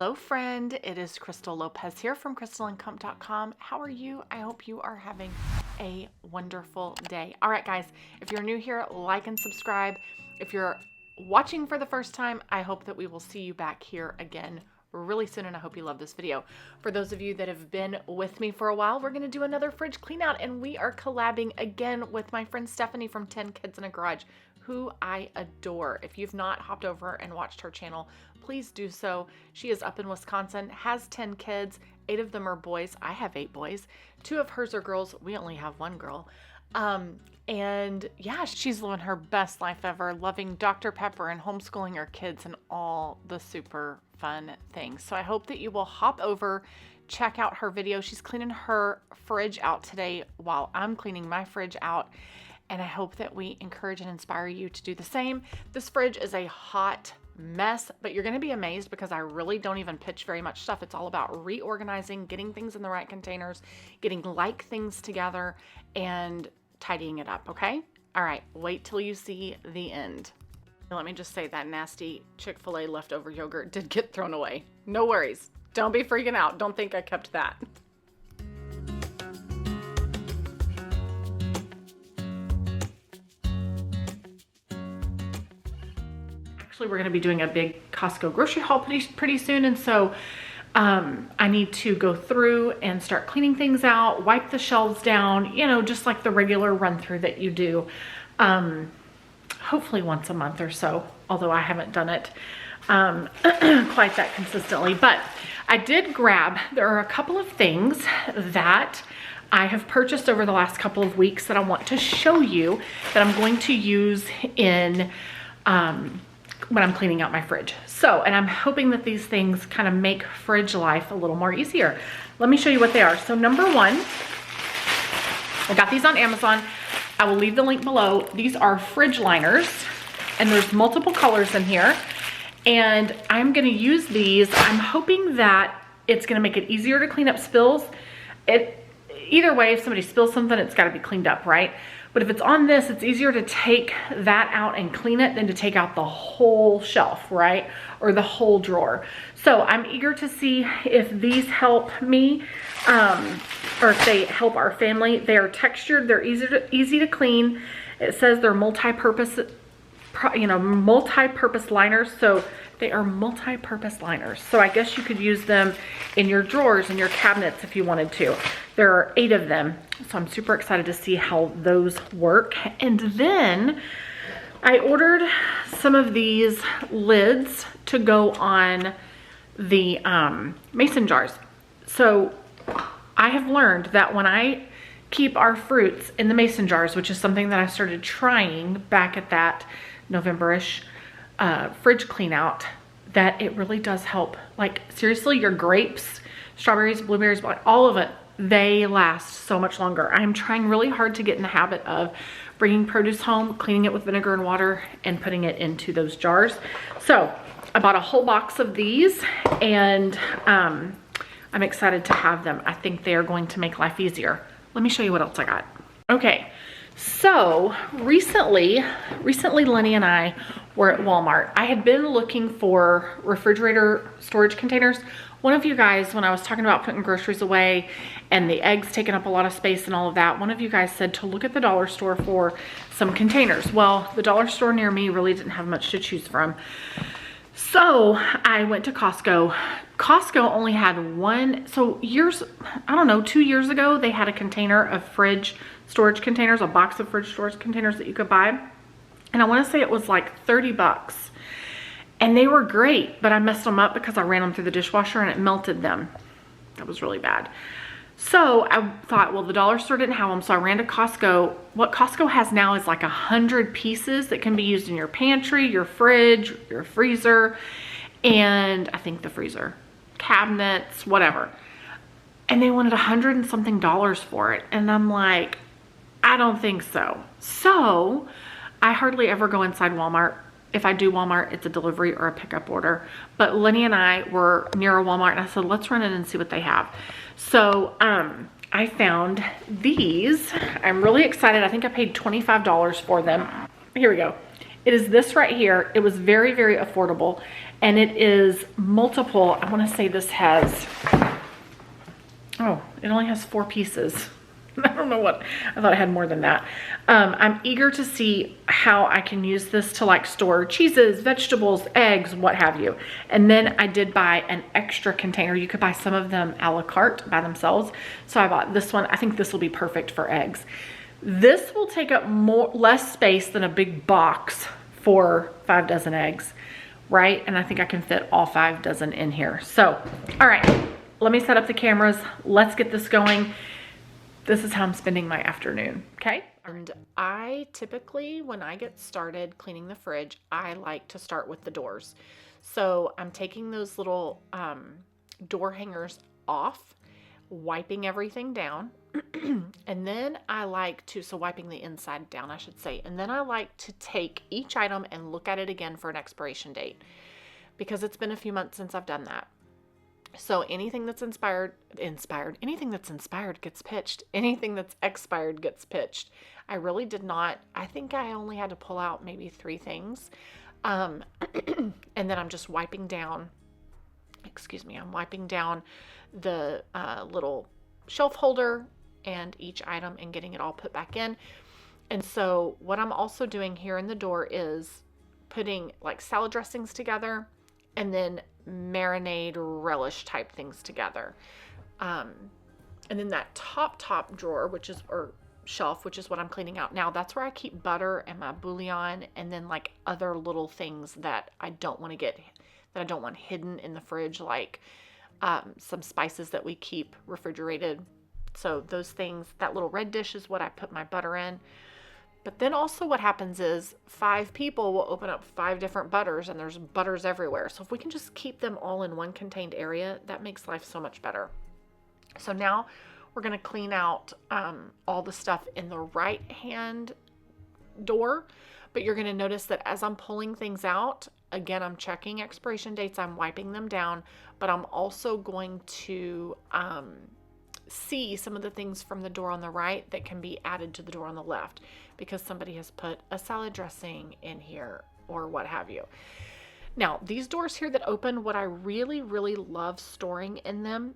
Hello friend, it is Crystal Lopez here from crystalandcomp.com. How are you? I hope you are having a wonderful day. All right guys, if you're new here, like and subscribe. If you're watching for the first time, I hope that we will see you back here again really soon, and I hope you love this video. For those of you that have been with me for a while, we're going to do another fridge clean out, and we are collabing again with my friend Stephanie from 10 Kids in a Garage, who I adore. If you've not hopped over and watched her channel, please do so. She is up in Wisconsin, has 10 kids, 8 of them are boys. I have 8 boys. 2 of hers are girls. We only have 1 girl. And yeah, she's living her best life ever, loving Dr. Pepper and homeschooling her kids and all the super fun things. So I hope that you will hop over, check out her video. She's cleaning her fridge out today while I'm cleaning my fridge out. And I hope that we encourage and inspire you to do the same. This fridge is a hot mess, but you're going to be amazed because I really don't even pitch very much stuff. It's all about reorganizing, getting things in the right containers, getting like things together, and tidying it up, okay? All right, wait till you see the end. Let me just say that nasty Chick-fil-A leftover yogurt did get thrown away. No worries. Don't be freaking out. Don't think I kept that. We're going to be doing a big Costco grocery haul pretty soon, and so I need to go through and start cleaning things out, wipe the shelves down, you know, just like the regular run through that you do, hopefully once a month or so, although I haven't done it quite that consistently. But I did grab, there are a couple of things that I have purchased over the last couple of weeks that I want to show you that I'm going to use in when I'm cleaning out my fridge. So, and I'm hoping that these things kind of make fridge life a little more easier. Let me show you what they are. So number one, I got these on Amazon. I will leave the link below. These are fridge liners, and there's multiple colors in here. And I'm gonna use these. I'm hoping that it's gonna make it easier to clean up spills. Either way, if somebody spills something, it's gotta be cleaned up, right? But if it's on this, it's easier to take that out and clean it than to take out the whole shelf, right? Or the whole drawer. So I'm eager to see if these help me, or if they help our family. They are textured, they're easy to clean. It says they're multi-purpose, multi-purpose liners. So they are multi-purpose liners. So I guess you could use them in your drawers and your cabinets if you wanted to. There are 8 of them. So I'm super excited to see how those work. And then I ordered some of these lids to go on the mason jars. So I have learned that when I keep our fruits in the mason jars, which is something that I started trying back at that November-ish fridge clean out, that it really does help. Like seriously, your grapes, strawberries, blueberries, all of it, they last so much longer. I'm trying really hard to get in the habit of bringing produce home, cleaning it with vinegar and water, and putting it into those jars. So I bought a whole box of these, and I'm excited to have them. I think they are going to make life easier. Let me show you what else I got. Okay, so recently Lenny and I were at Walmart. I had been looking for refrigerator storage containers. One of you guys, when I was talking about putting groceries away and the eggs taking up a lot of space and all of that, one of you guys said to look at the dollar store for some containers. Well, the dollar store near me really didn't have much to choose from. So I went to Costco. Costco only had one, so I don't know, 2 years ago, they had a container of fridge storage containers, a box of fridge storage containers that you could buy. And I want to say it was like 30 bucks. And they were great, but I messed them up because I ran them through the dishwasher and it melted them. That was really bad. So I thought, well, the dollar store didn't have them, so I ran to Costco. What Costco has now is like 100 pieces that can be used in your pantry, your fridge, your freezer, and I think the freezer, cabinets, whatever. And they wanted $100 and something for it. And I'm like, I don't think so. So I hardly ever go inside Walmart. If I do Walmart, it's a delivery or a pickup order. But Lenny and I were near a Walmart and I said, let's run in and see what they have. So I found these. I'm really excited. I think I paid $25 for them. Here we go. It is this right here. It was very, very affordable. and it is multiple. I want to say this has, oh, it only has 4 pieces. I don't know what, I thought it had more than that. I'm eager to see how I can use this to like store cheeses, vegetables, eggs, what have you. And then I did buy an extra container. You could buy some of them a la carte by themselves. So I bought this one. I think this will be perfect for eggs. This will take up less space than a big box for 5 dozen eggs, right? And I think I can fit all 5 dozen in here. So, all right, let me set up the cameras. Let's get this going. This is how I'm spending my afternoon, okay? And I typically, when I get started cleaning the fridge, I like to start with the doors. So I'm taking those little door hangers off, wiping everything down. And then I like to, so wiping the inside down, I should say. And then I like to take each item and look at it again for an expiration date, because it's been a few months since I've done that. So anything that's anything that's inspired gets pitched. Anything that's expired gets pitched. I really did not, I think I only had to pull out maybe 3 things. And then I'm just wiping down, I'm wiping down the little shelf holder and each item and getting it all put back in. And so what I'm also doing here in the door is putting like salad dressings together and then marinade relish type things together. And then that top drawer, or shelf, which is what I'm cleaning out now, that's where I keep butter and my bouillon and then like other little things that I don't want hidden in the fridge, like some spices that we keep refrigerated. So those things, that little red dish is what I put my butter in. But then also what happens is 5 people will open up 5 different butters and there's butters everywhere. So if we can just keep them all in one contained area, that makes life so much better. So now we're going to clean out all the stuff in the right hand door. But you're going to notice that as I'm pulling things out, again, I'm checking expiration dates, I'm wiping them down, but I'm also going to see some of the things from the door on the right that can be added to the door on the left because somebody has put a salad dressing in here or what have you. Now, these doors here that open, what I really, really love storing in them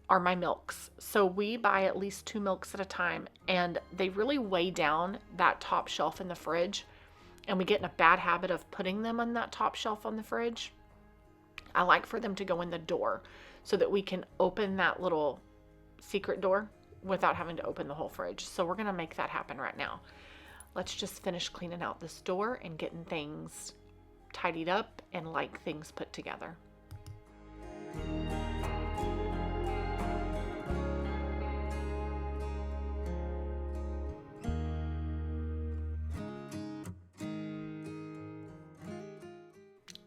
are my milks. So we buy at least 2 milks at a time, and they really weigh down that top shelf in the fridge, and we get in a bad habit of putting them on that top shelf on the fridge. I like for them to go in the door so that we can open that little secret door without having to open the whole fridge. So we're going to make that happen right now. Let's just finish cleaning out this door and getting things tidied up and like things put together.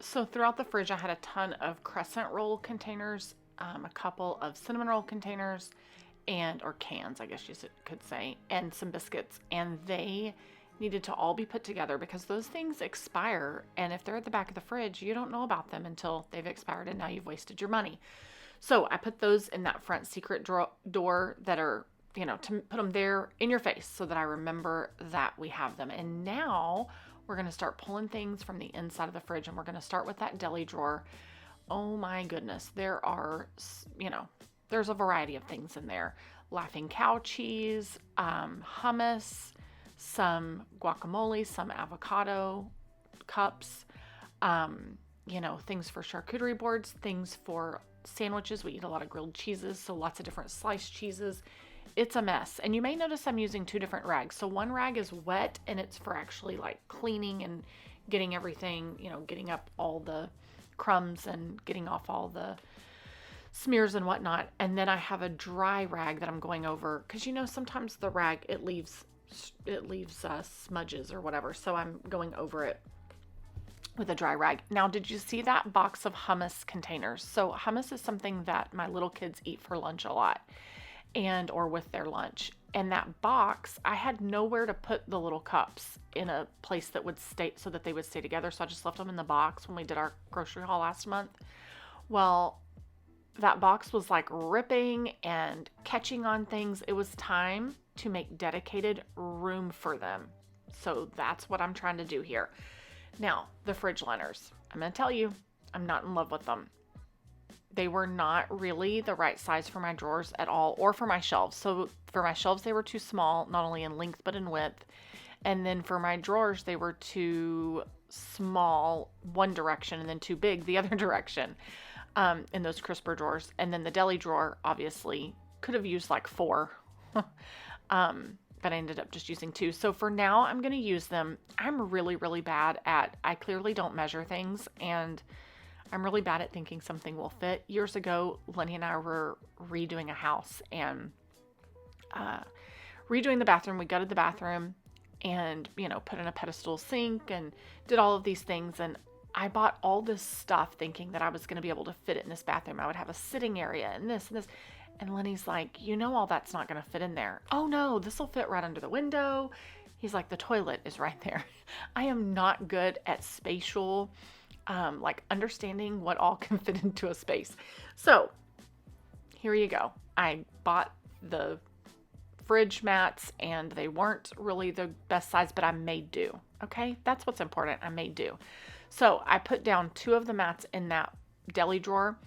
So throughout the fridge, I had a ton of crescent roll containers, a couple of cinnamon roll containers, or cans, I guess you could say, and some biscuits. And they needed to all be put together because those things expire. And if they're at the back of the fridge, you don't know about them until they've expired and now you've wasted your money. So I put those in that front secret door that are, to put them there in your face so that I remember that we have them. And now we're going to start pulling things from the inside of the fridge, and we're going to start with that deli drawer. Oh my goodness. There are, there's a variety of things in there. Laughing Cow cheese, hummus, some guacamole, some avocado cups, things for charcuterie boards, things for sandwiches. We eat a lot of grilled cheeses, so lots of different sliced cheeses. It's a mess. And you may notice I'm using 2 different rags. So one rag is wet and it's for actually like cleaning and getting everything, getting up all the crumbs and getting off all the smears and whatnot. And then I have a dry rag that I'm going over because sometimes the rag, it leaves smudges or whatever. So I'm going over it with a dry rag. Now, did you see that box of hummus containers? So hummus is something that my little kids eat for lunch a lot or with their lunch. And that box, I had nowhere to put the little cups in a place that would stay so that they would stay together. So I just left them in the box when we did our grocery haul last month. Well, that box was like ripping and catching on things. It was time to make dedicated room for them. So that's what I'm trying to do here. Now, the fridge liners. I'm going to tell you, I'm not in love with them. They were not really the right size for my drawers at all, or for my shelves. So for my shelves, they were too small, not only in length, but in width. And then for my drawers, they were too small one direction and then too big the other direction, in those crisper drawers. And then the deli drawer, obviously, could have used like 4. But I ended up just using 2. So for now, I'm going to use them. I'm really, really bad at, I clearly don't measure things, and I'm really bad at thinking something will fit. Years ago, Lenny and I were redoing a house and redoing the bathroom. We gutted the bathroom and, put in a pedestal sink and did all of these things. And I bought all this stuff thinking that I was going to be able to fit it in this bathroom. I would have a sitting area and this and this. And Lenny's like, all that's not going to fit in there. Oh no, this will fit right under the window. He's like, the toilet is right there. I am not good at spatial understanding what all can fit into a space. So here you go. I bought the fridge mats and they weren't really the best size, but I made do. Okay. That's what's important. I made do. So I put down 2 of the mats in that deli drawer,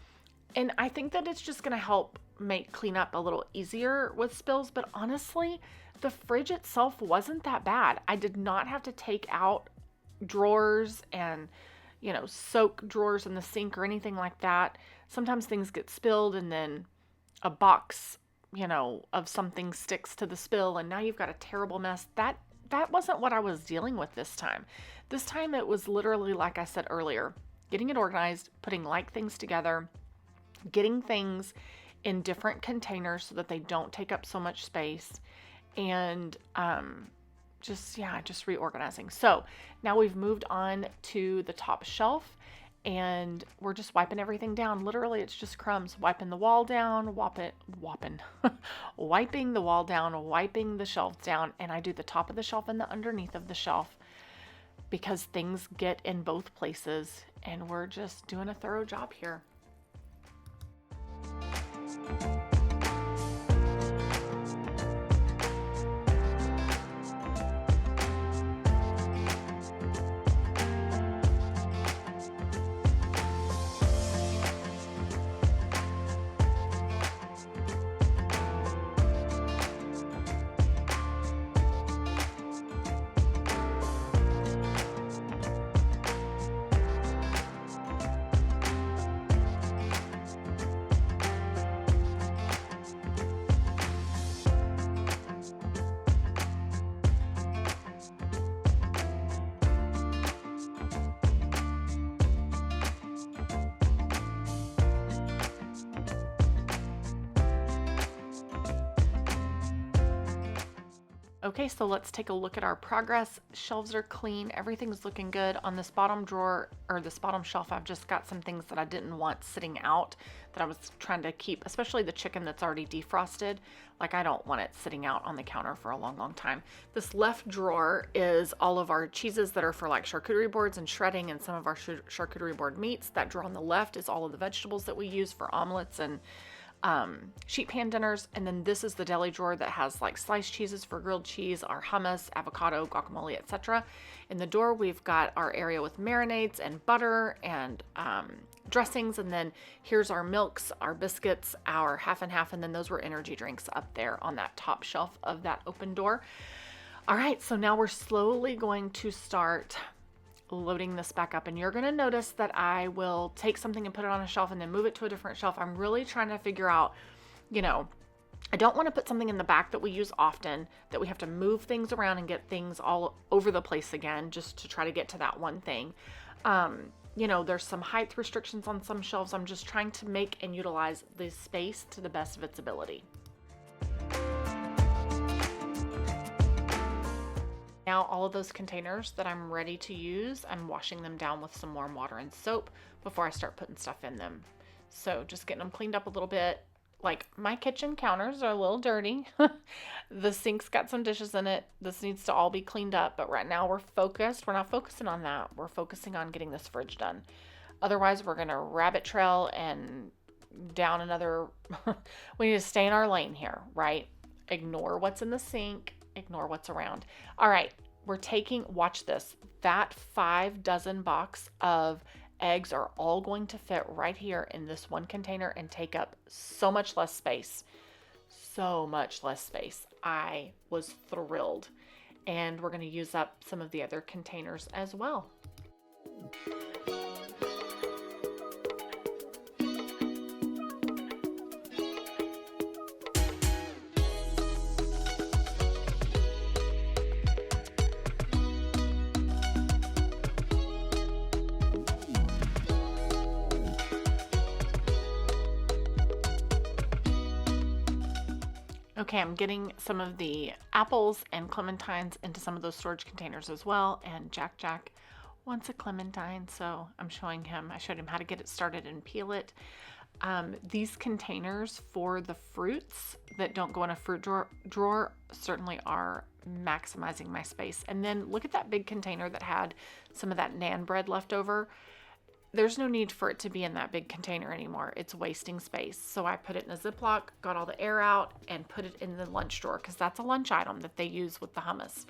and I think that it's just going to help make cleanup a little easier with spills. But honestly, the fridge itself wasn't that bad. I did not have to take out drawers and soak drawers in the sink or anything like that. Sometimes things get spilled and then a box, of something sticks to the spill and now you've got a terrible mess. That wasn't what I was dealing with this time. This time it was literally, like I said earlier, getting it organized, putting things together, getting things in different containers so that they don't take up so much space, and just reorganizing. So now we've moved on to the top shelf and we're just wiping everything down. Literally, it's just crumbs, wiping the wall down, wiping the wall down, wiping the shelves down. And I do the top of the shelf and the underneath of the shelf because things get in both places, and we're just doing a thorough job here. Okay, so let's take a look at our progress. Shelves are clean. Everything's looking good. On this bottom drawer, or this bottom shelf, I've just got some things that I didn't want sitting out that I was trying to keep, especially the chicken that's already defrosted. I don't want it sitting out on the counter for a long, long time. This left drawer is all of our cheeses that are for charcuterie boards and shredding, and some of our charcuterie board meats. That drawer on the left is all of the vegetables that we use for omelets and sheet pan dinners. And then this is the deli drawer that has sliced cheeses for grilled cheese, our hummus, avocado, guacamole, etc. In the door, we've got our area with marinades and butter and dressings. And then here's our milks, our biscuits, our half and half. And then those were energy drinks up there on that top shelf of that open door. All right, so now we're slowly going to start loading this back up, and you're going to notice that I will take something and put it on a shelf and then move it to a different shelf. I'm really trying to figure out, I don't want to put something in the back that we use often, that we have to move things around and get things all over the place again, just to try to get to that one thing. There's some height restrictions on some shelves. I'm just trying to make and utilize this space to the best of its ability. Now all of those containers that I'm ready to use, I'm washing them down with some warm water and soap before I start putting stuff in them. So just getting them cleaned up a little bit. My kitchen counters are a little dirty. The sink's got some dishes in it. This needs to all be cleaned up, but right now we're not focusing on that. We're focusing on getting this fridge done. Otherwise, we're going to rabbit trail and down another, we need to stay in our lane here, right? Ignore what's in the sink. Ignore what's around. All right, we're taking, watch this, that 5 dozen box of eggs are all going to fit right here in this one container and take up so much less space. So much less space. I was thrilled. And we're going to use up some of the other containers as well. Okay, I'm getting some of the apples and clementines into some of those storage containers as well. And Jack wants a clementine, so I showed him how to get it started and peel it. These containers for the fruits that don't go in a fruit drawer certainly are maximizing my space. And then look at that big container that had some of that naan bread left over. There's no need for it to be in that big container anymore. It's wasting space. So I put it in a Ziploc, got all the air out, and put it in the lunch drawer because that's a lunch item that they use with the hummus,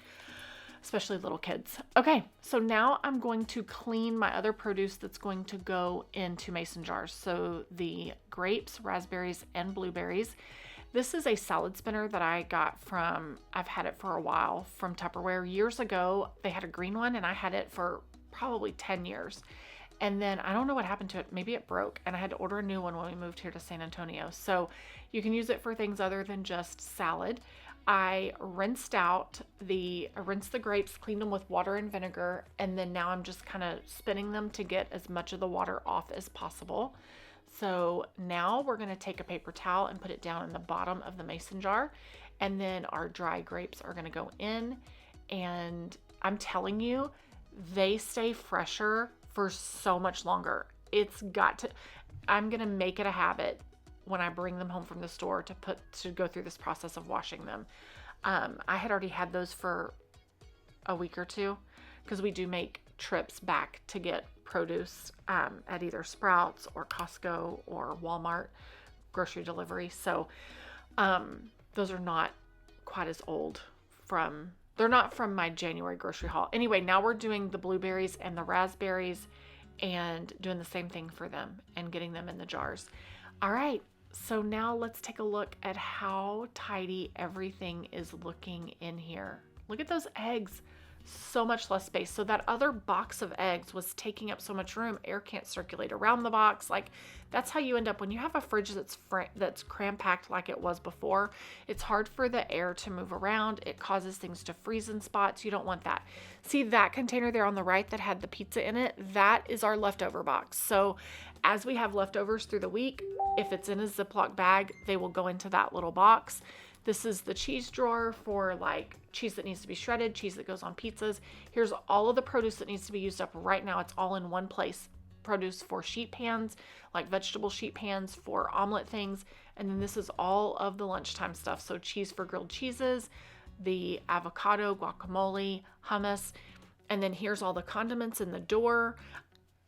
especially little kids. Okay, so now I'm going to clean my other produce that's going to go into mason jars. So the grapes, raspberries, and blueberries. This is a salad spinner that I got I've had it for a while, from Tupperware. Years ago, they had a green one, and I had it for probably 10 years. And then I don't know what happened to it. Maybe it broke and I had to order a new one when we moved here to San Antonio. So you can use it for things other than just salad. I rinsed the grapes, cleaned them with water and vinegar. And then now I'm just kind of spinning them to get as much of the water off as possible. So now we're going to take a paper towel and put it down in the bottom of the mason jar. And then our dry grapes are going to go in. And I'm telling you, they stay fresher for so much longer. I'm going to make it a habit when I bring them home from the store to go through this process of washing them. I had already had those for a week or two because we do make trips back to get produce at either Sprouts or Costco or Walmart grocery delivery. So those are not quite as old they're not from my January grocery haul. Anyway, now we're doing the blueberries and the raspberries and doing the same thing for them and getting them in the jars. All right, so now let's take a look at how tidy everything is looking in here. Look at those eggs. So much less space. So that other box of eggs was taking up so much room. Air can't circulate around the box. Like, that's how you end up when you have a fridge that's cram-packed like it was before. It's hard for the air to move around. It causes things to freeze in spots. You don't want that. See that container there on the right that had the pizza in it? That is our leftover box. So as we have leftovers through the week, if it's in a Ziploc bag, they will go into that little box. This is the cheese drawer for like cheese that needs to be shredded, cheese that goes on pizzas. Here's all of the produce that needs to be used up right now. It's all in one place. Produce for sheet pans, like vegetable sheet pans for omelet things. And then this is all of the lunchtime stuff. So cheese for grilled cheeses, the avocado, guacamole, hummus. And then here's all the condiments in the door.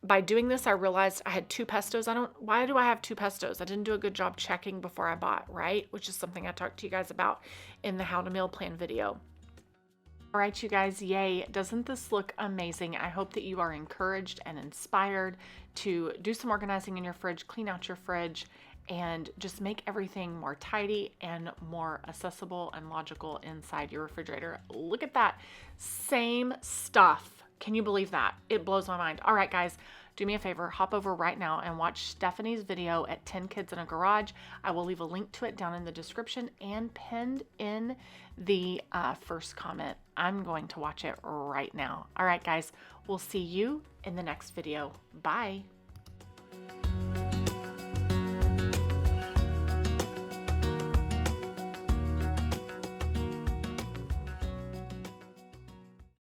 By doing this, I realized I had 2 pestos. Why do I have 2 pestos? I didn't do a good job checking before I bought, right? Which is something I talked to you guys about in the how to meal plan video. All right, you guys, yay. Doesn't this look amazing? I hope that you are encouraged and inspired to do some organizing in your fridge, clean out your fridge, and just make everything more tidy and more accessible and logical inside your refrigerator. Look at that. Same stuff. Can you believe that? It blows my mind. All right, guys, do me a favor. Hop over right now and watch Stephanie's video at 10 Kids in a Garage. I will leave a link to it down in the description and pinned in the first comment. I'm going to watch it right now. All right, guys, we'll see you in the next video. Bye.